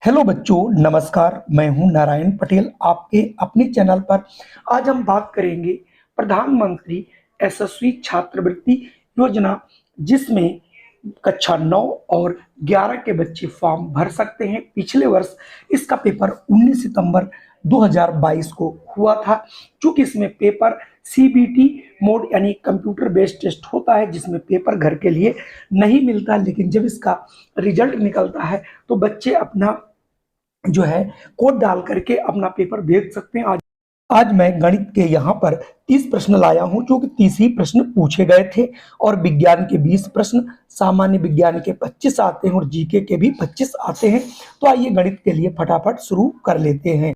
Hello बच्चों, नमस्कार। मैं हूं नारायण पटेल आपके अपने चैनल पर। आज हम बात करेंगे प्रधानमंत्री यशस्वी छात्रवृत्ति योजना, जिसमें कक्षा 9 और 11 के बच्चे फॉर्म भर सकते हैं। पिछले वर्ष इसका पेपर 19 सितंबर 2022 को हुआ था। चूंकि इसमें पेपर सीबीटी मोड यानी कंप्यूटर बेस्ड टेस्ट होता है, जिसमें पेपर घर के लिए नहीं मिलता, लेकिन जब इसका रिजल्ट निकलता है तो बच्चे अपना जो है कोड डाल करके अपना पेपर भेज सकते हैं। आज मैं गणित के यहाँ पर 30 प्रश्न लाया हूँ, जो कि 30 ही प्रश्न पूछे गए थे और विज्ञान के 20 प्रश्न, सामान्य विज्ञान के 25 आते हैं और जीके के भी 25 आते हैं। तो आइए गणित के लिए फटाफट शुरू कर लेते हैं।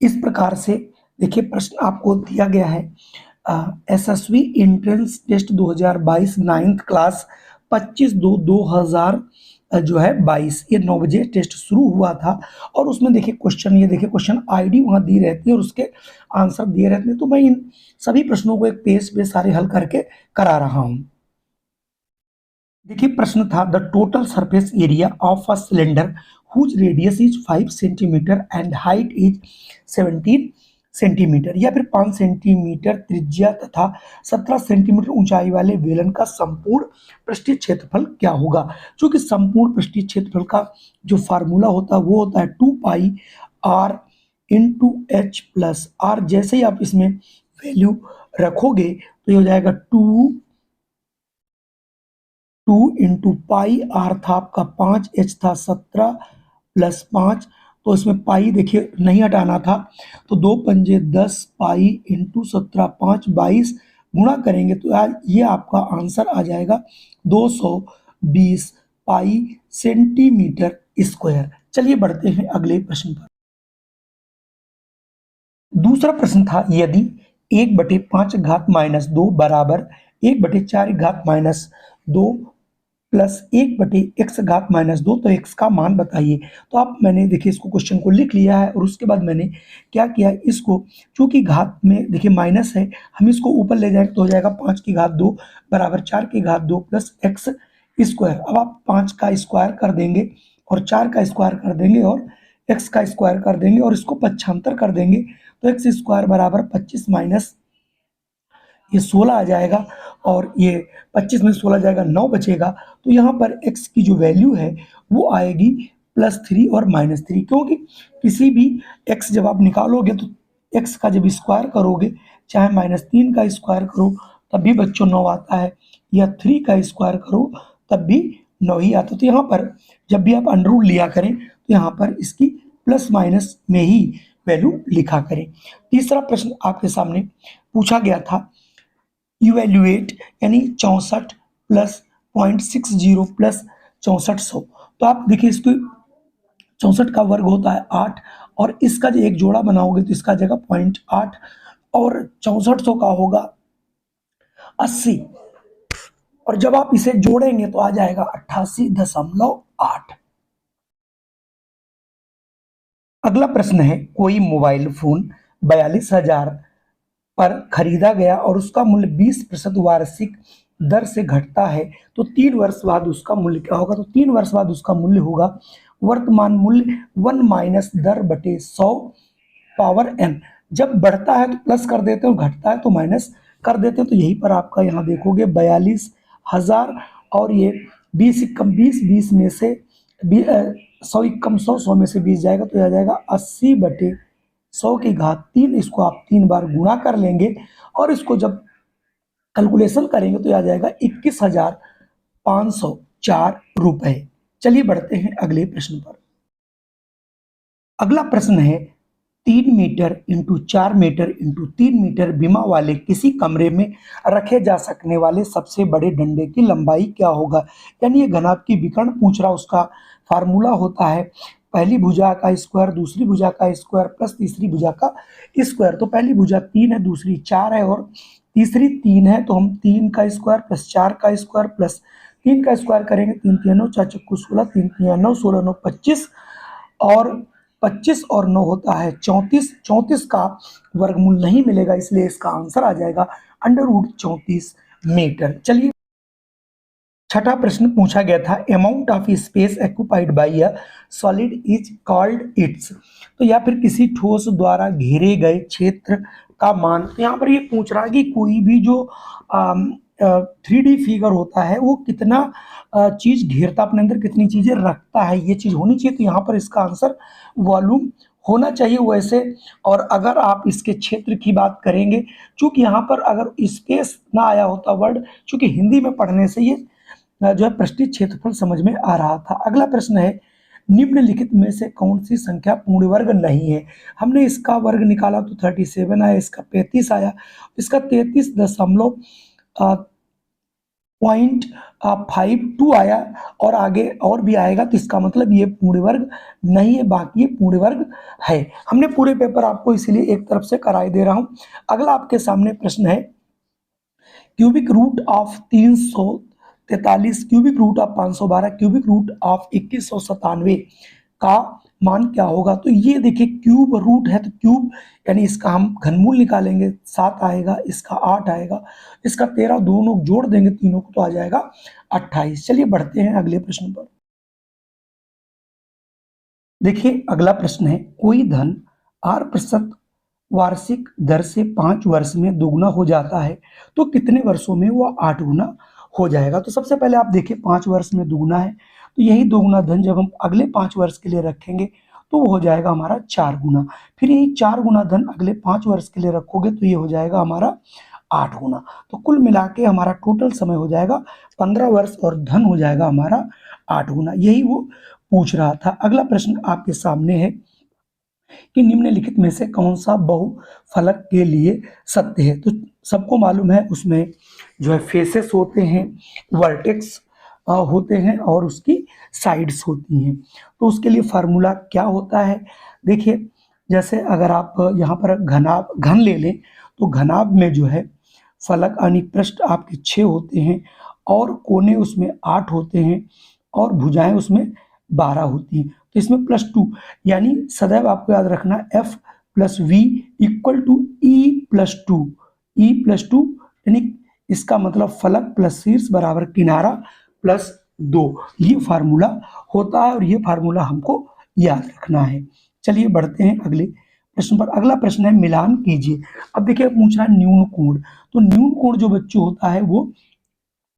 इस प्रकार से देखिए, प्रश्न आपको दिया गया है। SSV entrance test 2022 ninth class 25/2/2000 जो है 22, ये 9 बजे टेस्ट शुरू हुआ था। और उसमें देखिए क्वेश्चन, ये देखिए क्वेश्चन आईडी वहाँ दी रहती है और उसके आंसर दिए रहते हैं। तो मैं इन सभी प्रश्नों को एक पेज पे सारे हल करके करा रहा हूँ। देखिए प्रश्न था, the total surface area of a cylinder whose radius is 5 centimetre and height is 17 centimetre, या फिर 5 सेंटीमीटर त्रिज्या तथा 17 सेंटीमीटर ऊंचाई वाले बेलन का संपूर्ण पृष्ठीय क्षेत्रफल क्या होगा। क्योंकि संपूर्ण पृष्ठीय क्षेत्रफल का जो फार्मूला होता है वो होता है 2 pi R into H plus R. जैसे ही आप इसमें वैल्यू रखोगे तो ये हो जाएगा 2 इंटू पाई आर था आपका 5, एच था 17 प्लस 5, तो इसमें पाई देखिए नहीं हटाना था, तो 2 पंजे 10 पाई इंटू 17 5 22 गुणा करेंगे तो यार ये आपका आंसर आ जाएगा 220 पाई सेंटीमीटर स्क्वायर। चलिए बढ़ते हैं अगले प्रश्न पर। दूसरा प्रश्न था, यदि 1/5 घात माइनस 2 बराबर 1/4 घात माइनस 2 प्लस 1/x घात माइनस 2, तो x का मान बताइए। तो आप मैंने देखिए इसको क्वेश्चन को लिख लिया है और उसके बाद मैंने क्या किया, इसको चूंकि घात में देखिए माइनस है, हम इसको ऊपर ले जाएंगे तो हो जाएगा 5 की घात 2 बराबर 4 की घात 2 प्लस एक्स स्क्वायर। अब आप 5 का स्क्वायर कर देंगे और 4 का स्क्वायर कर देंगे और एक्स का स्क्वायर कर देंगे और इसको पक्षांतर कर देंगे, तो एक्स स्क्वायर बराबर 25 माइनस ये 16 आ जाएगा और ये 25 में 16 जाएगा, 9 बचेगा। तो यहाँ पर x की जो वैल्यू है वो आएगी +3 और -3, क्योंकि किसी भी x जब आप निकालोगे तो x का जब स्क्वायर करोगे, चाहे -3 का स्क्वायर करो तब भी बच्चों 9 आता है, या 3 का स्क्वायर करो तब भी 9 ही आता है। तो यहाँ पर जब भी आप अंडर रूट लिया करें तो यहाँ पर इसकी प्लस माइनस में ही वैल्यू लिखा करें। तीसरा प्रश्न आपके सामने पूछा गया था, इवेल्युएट यानी 64 प्लस 0.60 प्लस 6400। तो आप देखिए इसको 64 का वर्ग होता है 8 और इसका जो एक जोड़ा बनाओगे तो इसका जगह 0.8 और 6400 का होगा 80, और जब आप इसे जोड़ेंगे तो आ जाएगा 88.8। अगला प्रश्न है, कोई मोबाइल फोन 42,000 पर खरीदा गया और उसका मूल्य 20% वार्षिक दर से घटता है, तो 3 वर्ष बाद उसका मूल्य क्या होगा। तो 3 वर्ष बाद उसका मूल्य होगा वर्तमान मूल्य 1 माइनस दर बटे 100 पावर n। जब बढ़ता है तो प्लस कर देते हैं, घटता है तो माइनस कर देते हैं। तो यहीं पर आपका यहाँ देखोगे 42,000 और ये 20 कम 20, 20 में से 100 कम 100, 100 में से 20 जाएगा तो यह आ जाएगा 80/100 की घात 3। इसको आप 3 बार गुणा कर लेंगे और इसको जब कैलकुलेशन करेंगे तो आ जाएगा 21,504 रुपए। चलिए बढ़ते हैं अगले प्रश्न पर। अगला प्रश्न है, 3 metre into 4 metre into 3 metre बीमा वाले किसी कमरे में रखे जा सकने वाले सबसे बड़े डंडे की लंबाई क्या होगा। यानी ये घनाभ की विकर्ण पूछ रहा, उसका फार्मूला होता है पहली भुजा का स्क्वायर दूसरी भुजा का स्क्वायर प्लस तीसरी भुजा का स्क्वायर। तो पहली भुजा 3 है, दूसरी 4 है और तीसरी 3 है, तो हम 3 का स्क्वायर प्लस 4 का स्क्वायर प्लस 3 का स्क्वायर करेंगे, 3 3 9 4 चक्कू 16, 3 3 9 16 9 25 और 25 और 9 होता है 34। 34 का वर्गमूल नहीं मिलेगा, इसलिए इसका आंसर आ जाएगा √34 मीटर। चलिए छठा प्रश्न पूछा गया था, amount of space occupied by a solid is called its. तो या फिर किसी ठोस द्वारा घेरे गए क्षेत्र का मान। तो यहाँ पर ये पूछ रहा है कि कोई भी जो 3D फिगर होता है वो कितना चीज घेरता, अपने अंदर कितनी चीजें रखता है, ये चीज होनी चाहिए। तो यहाँ पर इसका आंसर वॉल्यूम होना चाहिए वैसे। और अगर आप इसके क्षेत्र की बात करेंगे, चूंकि यहाँ पर अगर स्पेस ना आया होता वर्ड, चूंकि हिंदी में पढ़ने से ये जो है पृष्ठीय क्षेत्रफल समझ में आ रहा था। अगला प्रश्न है, निम्नलिखित में से कौन सी संख्या पूर्ण वर्ग नहीं है। हमने इसका वर्ग निकाला तो 37 आया, इसका 35 आया, इसका 33.52 आया, और आगे और भी आएगा। तो इसका मतलब ये पूर्ण वर्ग नहीं है, बाकी ये पूर्ण वर्ग है। हमने पूरे पेपर आपको इसीलिए एक तरफ से कराई दे रहा हूं। अगला आपके सामने प्रश्न है, cubic root of 343, cubic root of 512, cubic root of 2197 का मान क्या होगा। तो ये देखिए क्यूब रूट है, तो क्यूब यानी इसका हम घनमूल निकालेंगे, 7 आएगा, इसका 8 आएगा, इसका 13, दोनों जोड़ देंगे तीनों को तो आ जाएगा 28। चलिए बढ़ते हैं अगले प्रश्न पर। देखिए अगला प्रश्न है, कोई धन 8% वार्षिक दर से 5 वर्ष में दोगुना हो जाता है, तो कितने वर्षों में वो 8 गुना हो जाएगा। तो सबसे पहले आप देखिए 5 वर्ष में दोगुना है, तो यही दोगुना धन जब हम अगले 5 वर्ष के लिए रखेंगे तो वो हो जाएगा हमारा 4 गुना। फिर यही 4 गुना धन अगले 5 वर्ष के लिए रखोगे तो ये हो जाएगा हमारा 8 गुना। तो कुल मिला के हमारा टोटल समय हो जाएगा 15 वर्ष और धन हो जाएगा हमारा 8 गुना। यही वो पूछ रहा था। अगला प्रश्न आपके सामने है कि निम्नलिखित में से कौन सा बहुफलक के लिए सत्य है। तो सबको मालूम है उसमें जो है फेसेस होते हैं, वर्टेक्स होते हैं और उसकी साइड्स होती हैं। तो उसके लिए फार्मूला क्या होता है, देखिए जैसे अगर आप यहाँ पर घन ले लें, तो घनाभ में जो है फलक यानी पृष्ठ आपके 6 होते हैं और कोने उसमें 8 होते हैं और भुजाएं उसमें 12 होती हैं। तो इसमें +2, यानी सदैव आपको याद रखना F + V = E+2 यानी इसका मतलब फलक प्लस शीर्ष बराबर किनारा प्लस 2, ये फार्मूला होता है और ये फार्मूला हमको याद रखना है। चलिए बढ़ते हैं अगले प्रश्न पर। अगला प्रश्न है, मिलान कीजिए। अब देखिए पूछ रहा है न्यून कोण। तो न्यून कोण जो बच्चों होता है वो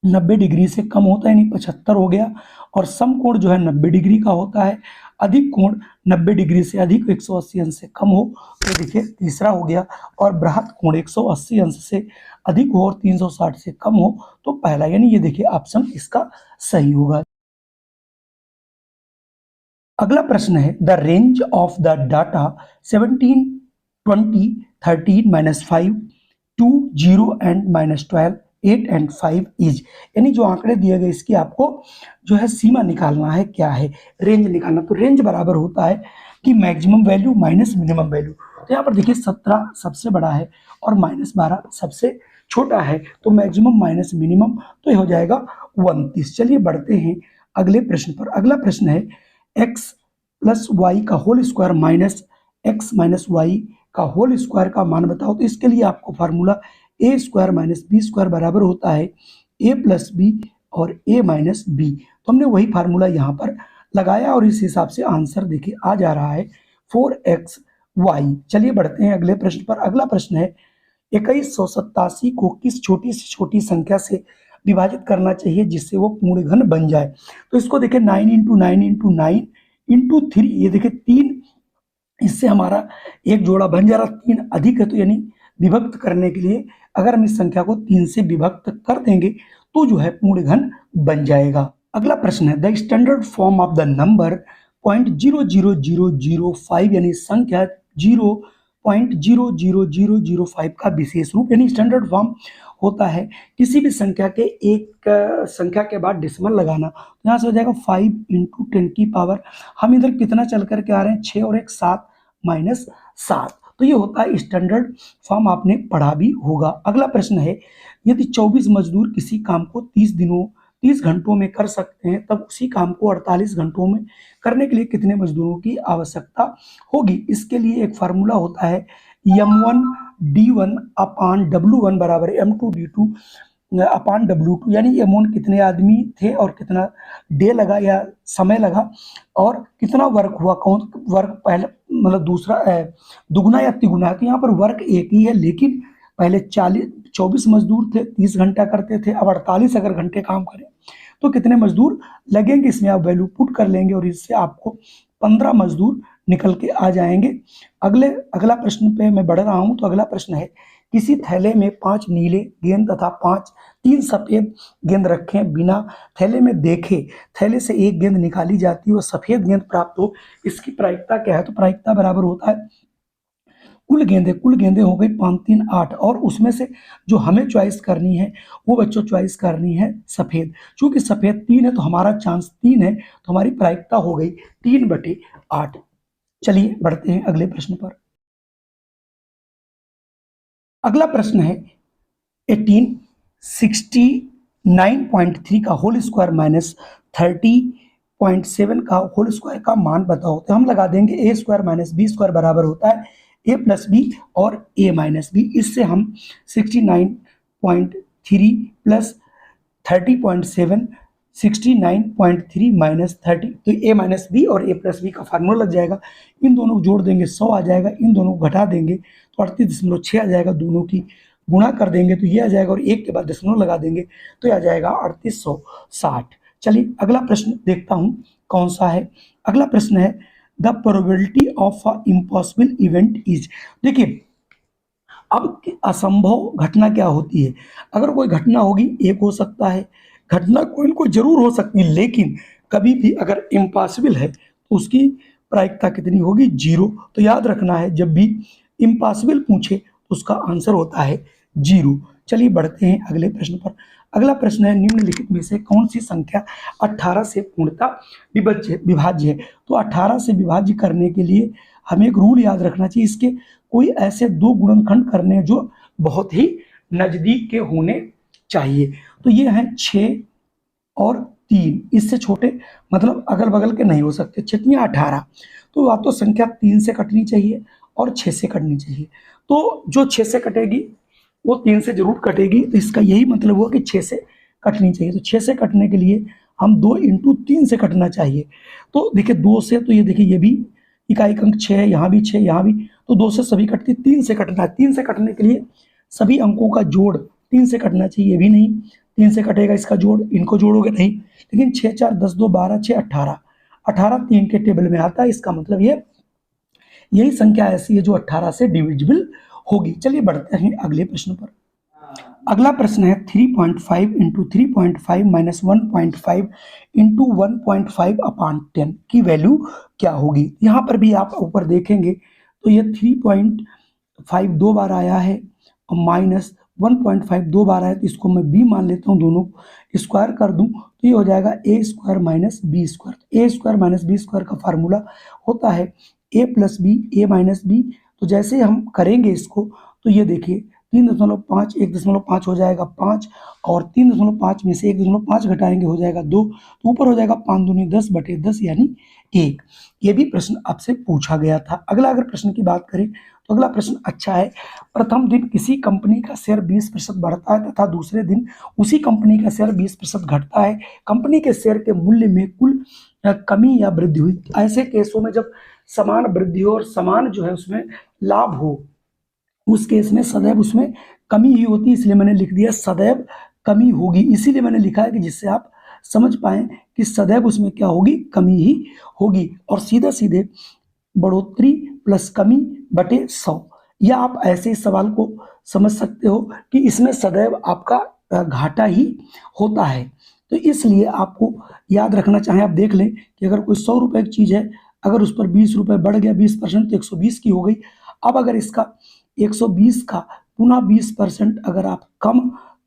90 डिग्री से कम होता है, यानी 75 हो गया। और सम कोण जो है 90 डिग्री का होता है। अधिक कोण 90 डिग्री से अधिक 180 अंश से कम हो तो देखिए तीसरा हो गया। और बृहत कोण 180 अंश से अधिक हो और 360 से कम हो तो पहला, यानी ये देखिए ऑप्शन इसका सही होगा। अगला प्रश्न है, the range of the data 17, 20, 13, -5, 2, 0 and -12, 8 and 5 is, यानी जो आंकड़े दिए गए इसकी आपको जो है सीमा निकालना है, क्या है रेंज निकालना। तो रेंज बराबर होता है कि maximum value minus minimum value. तो यहाँ पर देखिए 17 सबसे बड़ा है और -12 सबसे छोटा है, तो मैक्सिमम माइनस मिनिमम तो ये हो जाएगा 29। चलिए बढ़ते हैं अगले प्रश्न पर। अगला प्रश्न है, x + y का whole square minus x - y का होल स्क्वायर का मान बताओ। तो इसके लिए आपको फार्मूला a² - b² बराबर होता है a + b और a - b। तो हमने वही फार्मूला यहाँ पर लगाया और इस हिसाब से आंसर देखिए आ जा रहा है 4xy। चलिए बढ़ते हैं अगले प्रश्न पर। अगला प्रश्न है, 2187 को किस छोटी से छोटी संख्या से विभाजित करना चाहिए जिससे वो पूर्ण घन बन जाए। तो इसको देखिए 9 × 9 × 9 × 3, ये देखिए 3, इससे हमारा एक जोड़ा बन जा रहा, 3 अधिक है तो यानी विभक्त करने के लिए अगर हम इस संख्या को 3 से विभक्त कर देंगे तो जो है पूर्ण घन बन जाएगा। अगला प्रश्न है, the standard form of the number 0.00005 यानी संख्या 0.00005 का विशेष रूप, यानी स्टैंडर्ड फॉर्म होता है किसी भी संख्या के एक संख्या के बाद डेसिमल लगाना। तो यहाँ से हो जाएगा 5 × 10 की पावर, हम इधर कितना चल करके आ रहे हैं 6 और 1 7 -7। तो ये होता है स्टैंडर्ड फॉर्म, आपने पढ़ा भी होगा। अगला प्रश्न है, यदि 24 मजदूर किसी काम को 30 घंटों में कर सकते हैं तब उसी काम को 48 घंटों में करने के लिए कितने मजदूरों की आवश्यकता होगी। इसके लिए एक फार्मूला होता है M1D1/W1 = M2D2 अपान W2, यानी अमोन कितने आदमी थे और कितना डे लगा या समय लगा और कितना वर्क हुआ, कौन वर्क पहले मतलब दूसरा दुगुना या तिगुना है। तो यहाँ पर वर्क एक ही है, लेकिन पहले 24 मजदूर थे, 30 घंटा करते थे, अब 48 अगर घंटे काम करें तो कितने मजदूर लगेंगे, इसमें आप वैल्यू पुट कर लेंगे और इससे आपको 15 मजदूर निकल के आ जाएंगे। अगला प्रश्न पे मैं बढ़ रहा हूं। तो अगला प्रश्न है, किसी थैले में 5 नीले गेंद तथा 3 सफेद गेंद रखें, बिना थैले में देखे थैले से एक गेंद निकाली जाती है और सफेद गेंद प्राप्त हो, इसकी प्रायिकता क्या है। तो प्रायिकता बराबर होता है कुल गेंदें हो गई 5 3 8, और उसमें से जो हमें चॉइस करनी है वो बच्चों चॉइस करनी है सफेद। चूंकि सफेद 3 है तो हमारा चांस 3 है, तो हमारी प्रायिकता हो गई 3/8। चलिए बढ़ते हैं अगले प्रश्न पर। अगला प्रश्न है 18 69.3 का होल स्क्वायर माइनस 30.7 का होल स्क्वायर का मान बताओ। तो हम लगा देंगे a square minus B square बराबर होता है a प्लस बी और a माइनस बी। इससे हम 69.3 प्लस 30.7, 69.3 माइनस 30, तो a माइनस बी और a प्लस बी का फार्मूला लग जाएगा। इन दोनों को जोड़ देंगे 100 आ जाएगा, इन दोनों को घटा देंगे तो 38.6 आ जाएगा, दोनों की गुणा कर देंगे तो ये आ जाएगा और एक के बाद दशमलव लगा देंगे तो ये आ जाएगा 3860। चलिए अगला प्रश्न देखता हूं कौन सा है। अगला प्रश्न है the probability of a impossible event is. देखिए अब असंभव घटना क्या होती है। अगर कोई घटना होगी, एक हो सकता है घटना कोई ना कोई जरूर हो सकती है, लेकिन कभी भी अगर इम्पॉसिबल है तो उसकी प्रायिकता कितनी होगी, 0। तो याद रखना है जब भी इम्पॉसिबल पूछे तो उसका आंसर होता है 0। चलिए बढ़ते हैं अगले प्रश्न पर। अगला प्रश्न है निम्नलिखित में से कौन सी संख्या 18 से पूर्णतः विभाज्य है। तो 18 से विभाज्य करने के लिए हमें एक रूल याद रखना चाहिए। इसके कोई ऐसे दो गुणनखंड करने जो बहुत ही नजदीक के होने चाहिए। तो ये हैं 6 और 3, इससे छोटे मतलब अगल बगल के नहीं हो सकते। 6 18, तो या तो संख्या 3 से कटनी चाहिए और 6 से कटनी चाहिए। तो जो 6 से कटेगी वो 3 से जरूर कटेगी, तो इसका यही मतलब हुआ कि 6 से कटनी चाहिए। तो 6 से कटने के लिए हम 2 × 3 से कटना चाहिए। तो देखिए 2 से, तो ये देखिए ये भी इकाई अंक 6 है, यहाँ भी 6, यहाँ भी, तो 2 से सभी कटती, 3 से कटना है। 3 से कटने के लिए सभी अंकों का जोड़ 3 से कटना चाहिए, ये भी नहीं 3 से कटेगा इसका जोड़, इनको जोड़ोगे नहीं। लेकिन 6 4 10 2 12 6 18, 18 3 के टेबल में आता है, इसका मतलब ये यही संख्या ऐसी है जो 18 से डिविजिबल होगी। चलिए बढ़ते हैं अगले प्रश्न पर। अगला प्रश्न है 3.5 × 3.5 माइनस 1.5 × 1.5 अपान 10 की वैल्यू क्या होगी। यहाँ पर भी आप ऊपर देखेंगे तो ये 3.5 2 बार आया है और माइनस 1.5 2 बार आया, तो इसको मैं b मान लेता हूँ, दोनों स्क्वायर कर दूं तो ये हो जाएगा a square minus B square. a square minus B square का फार्मूला होता है a plus B a minus B. तो जैसे हम करेंगे इसको तो ये देखिए 3.5 1.5 हो जाएगा 5, और 3.5 में से 1.5 घटाएंगे हो जाएगा 2, तो ऊपर हो जाएगा 5 दूनी 10/10 यानी 1। ये भी प्रश्न आपसे पूछा गया था। अगला अगर प्रश्न की बात करें तो अगला प्रश्न अच्छा है। प्रथम दिन किसी कंपनी का शेयर 20% बढ़ता है तथा दूसरे दिन उसी कंपनी का शेयर 20% घटता है। कंपनी के शेयर के मूल्य में कुल कमी या वृद्धि हुई। ऐसे केसों में जब समान वृद्धि हो और समान जो है उसमें लाभ हो, उस केस में सदैव उसमें कमी ही होती है, इसलिए मैंने लिख दिया सदैव कमी होगी। इसीलिए मैंने लिखा है कि जिससे आप समझ पाएं कि सदैव उसमें क्या होगी, कमी ही होगी। और सीधे सीधे बढ़ोतरी प्लस कमी बटे 100, या आप ऐसे इस सवाल को समझ सकते हो कि इसमें सदैव आपका घाटा ही होता है। तो इसलिए आपको याद रखना चाहें, आप देख लें कि अगर कोई 100 रुपये की चीज़ है, अगर उस पर 20 रुपये बढ़ गया 20% तो 120 की हो गई। अब अगर इसका 120 का पुनः 20% अगर आप कम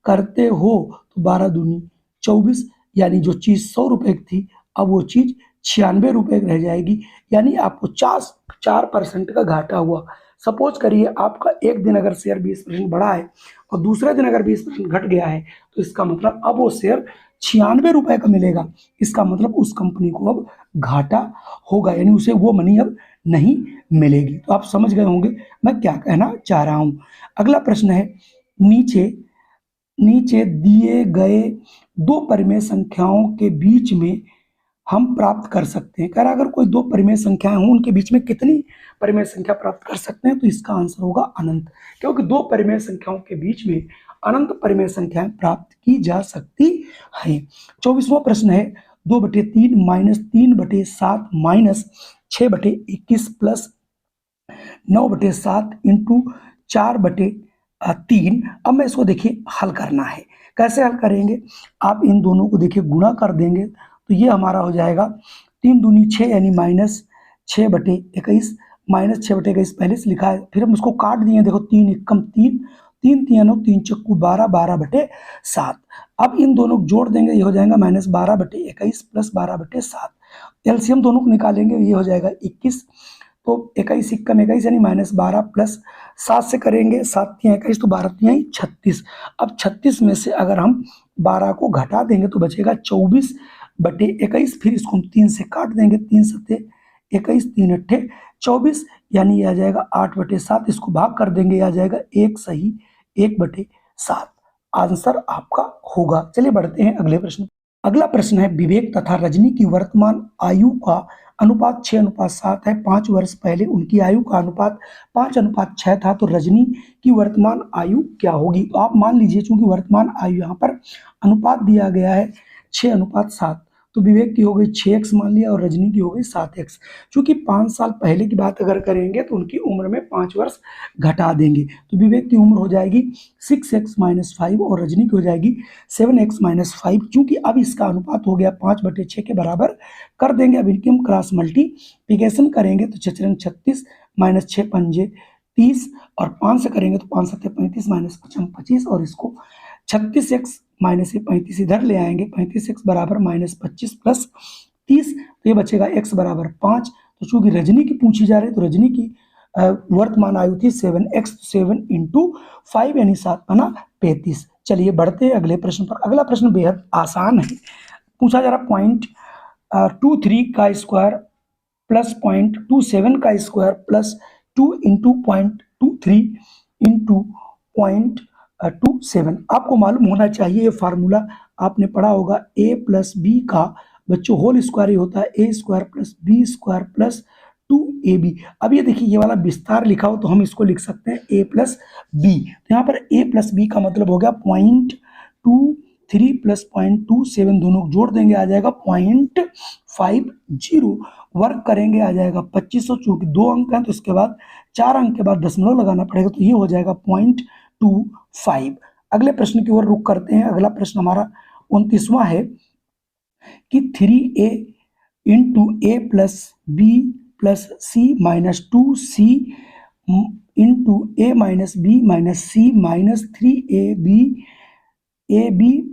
करते हो तो 12 दूनी 24, यानी जो चीज़ 100 रुपये की थी अब वो चीज़ 96 रुपये की रह जाएगी, यानी आपको 4% का घाटा हुआ। सपोज करिए आपका एक दिन अगर शेयर 20% बढ़ा है और दूसरे दिन अगर 20% घट गया है, तो इसका मतलब अब वो शेयर 96 रुपये का मिलेगा। इसका मतलब उस कंपनी को अब घाटा होगा, यानी उसे वो मनी अब नहीं मिलेगी। तो आप समझ गए होंगे मैं क्या कहना चाह रहा हूं। अगला प्रश्न है नीचे नीचे दिए गए दो परिमेय संख्याओं के बीच में हम प्राप्त कर सकते हैं। कह रहा अगर कोई दो परिमेय संख्याएं हों उनके बीच में कितनी परिमेय संख्या प्राप्त कर सकते हैं, तो इसका आंसर होगा अनंत, क्योंकि दो परिमेय संख्याओं के बीच में अनंत परिमेय संख्याएं प्राप्त की जा सकती है। 24वां प्रश्न है 2/3 माइनस 3/7 माइनस 6/21 प्लस 9/7 इंटू 4/3। अब मैं इसको देखिए हल करना है। कैसे हल करेंगे, आप इन दोनों को देखिए गुणा कर देंगे तो ये हमारा हो जाएगा 3 दूनी 6 यानी माइनस 6/21 माइनस 6/21 पहले से लिखा है, फिर हम उसको काट दिए, देखो 3 एकम 3 3 3 3 चक्कू 12 12/7। अब इन दोनों को जोड़ देंगे, ये हो जाएगा माइनस 12/21 प्लस 12/7। एलसीएम दोनों को निकालेंगे, ये हो जाएगा 21, तो 21 एकम 21 यानी माइनस 12 प्लस 7 से करेंगे, 7 3 21 तो 12 3 36। अब 36 में से अगर हम 12 को घटा देंगे तो बचेगा 24/21, फिर इसको हम 3 से काट देंगे, 3 7 21 3 8 24 यानी ये आ जाएगा 8/7। इसको भाग कर देंगे, आ जाएगा 1 सही 1/7। आंसर आपका होगा। चलिए बढ़ते हैं अगले प्रश्न। अगला प्रश्न है विवेक तथा रजनी की वर्तमान आयु का अनुपात 6:7 है। 5 वर्ष पहले उनकी आयु का अनुपात 5:6 था, तो रजनी की वर्तमान आयु क्या होगी। तो आप मान लीजिए चूंकि वर्तमान आयु यहाँ पर अनुपात दिया गया है 6:7, तो विवेक की हो गई 6x मान लिया और रजनी की हो गई 7x। चूंकि 5 साल पहले की बात अगर करेंगे तो उनकी उम्र में 5 वर्ष घटा देंगे, तो विवेक की उम्र हो जाएगी 6x - 5 और रजनी की हो जाएगी 7x - 5। चूंकि अब इसका अनुपात हो गया 5/6 के बराबर कर देंगे। अब इनकी हम क्रॉस मल्टीप्लिकेशन करेंगे तो 6 × 36 - 6 पंजे 30 और 5 से करेंगे तो 5 7 35 - 5 25 और इसको 36x माइनस ये 35 इधर ले आएंगे, 35x बराबर -25 प्लस 30, तो ये बचेगा x बराबर 5। तो चूंकि रजनी की पूछी जा रही है तो रजनी की वर्तमान आयु थी 7x, 7 × 5 यानी 7×35। चलिए बढ़ते हैं अगले प्रश्न पर। अगला प्रश्न बेहद आसान है। पूछा जा रहा 0.23 का स्क्वायर प्लस 0.27 का स्क्वायर प्लस 2 × 0.23 × 0.27। आपको मालूम होना चाहिए, ये फार्मूला आपने पढ़ा होगा, a प्लस बी का बच्चों होल स्क्वायर ही होता है a² plus b² plus 2ab। अब ये देखिए ये वाला विस्तार लिखा हो तो हम इसको लिख सकते हैं a प्लस बी। तो यहाँ पर a प्लस बी का मतलब हो गया 0.23 प्लस 0.27, दोनों को जोड़ देंगे आ जाएगा 0.50। वर्क करेंगे आ जाएगा 2500, चूंकि 2 अंक हैं तो इसके बाद 4 अंक के बाद दशमलव लगाना पड़ेगा, तो ये हो जाएगा 0.25। अगले प्रश्न की ओर रुख करते हैं। अगला प्रश्न हमारा 29वां है कि 3a × a plus B plus C minus 2c × a minus B minus C minus 3ab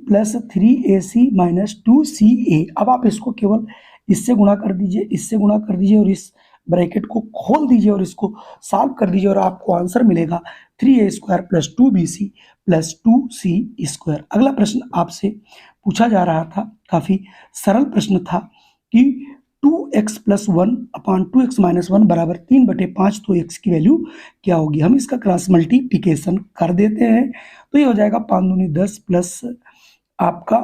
plus 3ac minus 2ca। अब आप इसको केवल इससे गुणा कर दीजिए, इससे गुणा कर दीजिए और इस ब्रैकेट को खोल दीजिए और इसको सॉल्व कर दीजिए और आपको आंसर मिलेगा 3a² plus 2bc plus 2c²। अगला प्रश्न आपसे पूछा जा रहा था, काफी सरल प्रश्न था कि 2x + 1/2x - 1 बराबर 3/5, तो x की वैल्यू क्या होगी। हम इसका क्रॉस मल्टीप्लिकेशन कर देते हैं, तो ये हो जाएगा 5 दूनी 10 प्लस आपका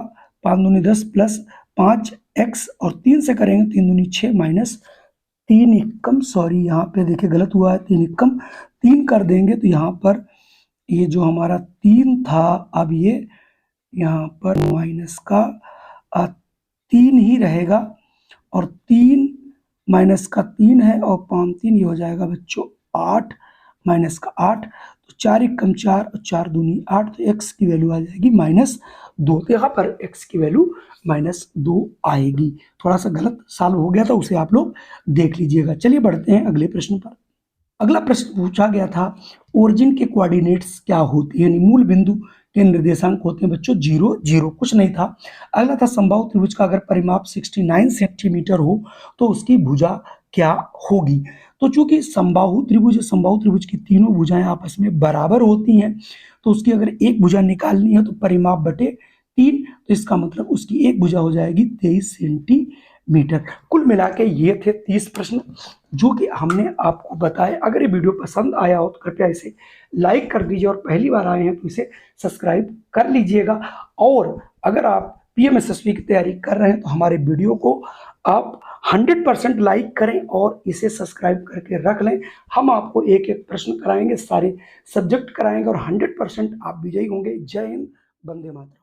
5 दूनी 10 प्लस 5x और 3 से करेंगे 3 दूनी 6 माइनस 3 एकम, सॉरी यहाँ पे देखिए गलत हुआ है, 3 एकम 3 कर देंगे तो यहाँ पर ये जो हमारा 3 था अब ये यहाँ पर माइनस का 3 ही रहेगा और 3 माइनस का 3 है और 5 3 ये हो जाएगा बच्चों 8 माइनस का 8, तो 4 एकम 4 और 4 दूनी 8, तो x की वैल्यू आ जाएगी -2। तो यहाँ पर x की वैल्यू -2 आएगी। थोड़ा सा गलत सॉल्व हो गया था, उसे आप लोग देख लीजिएगा। चलिए बढ़ते हैं अगले प्रश्न पर। अगला प्रश्न पूछा गया था ओरिजिन के कोऑर्डिनेट्स क्या होते हैं, यानी मूल बिंदु के निर्देशांक होते हैं बच्चों 0 0, कुछ नहीं था। अगला था समबाहु त्रिभुज का अगर परिमाप 69 सेंटीमीटर हो तो उसकी भुजा क्या होगी। तो चूंकि समबाहु त्रिभुज की तीनों भुजाएं आपस में बराबर होती हैं, तो उसकी अगर एक भुजा निकालनी है तो परिमाप बटे 3, तो इसका मतलब उसकी एक भुजा हो जाएगी 23 सेंटीमीटर। मीटर। कुल मिला के ये थे 30 प्रश्न जो कि हमने आपको बताए। अगर ये वीडियो पसंद आया हो तो कृपया इसे लाइक कर दीजिए और पहली बार आए हैं तो इसे सब्सक्राइब कर लीजिएगा। और अगर आप पीएमएसएसबी की तैयारी कर रहे हैं तो हमारे वीडियो को आप 100% लाइक करें और इसे सब्सक्राइब करके रख लें। हम आपको एक एक प्रश्न कराएंगे, सारे सब्जेक्ट कराएंगे और 100% आप विजयी होंगे। जय हिंद, वंदे मातरम।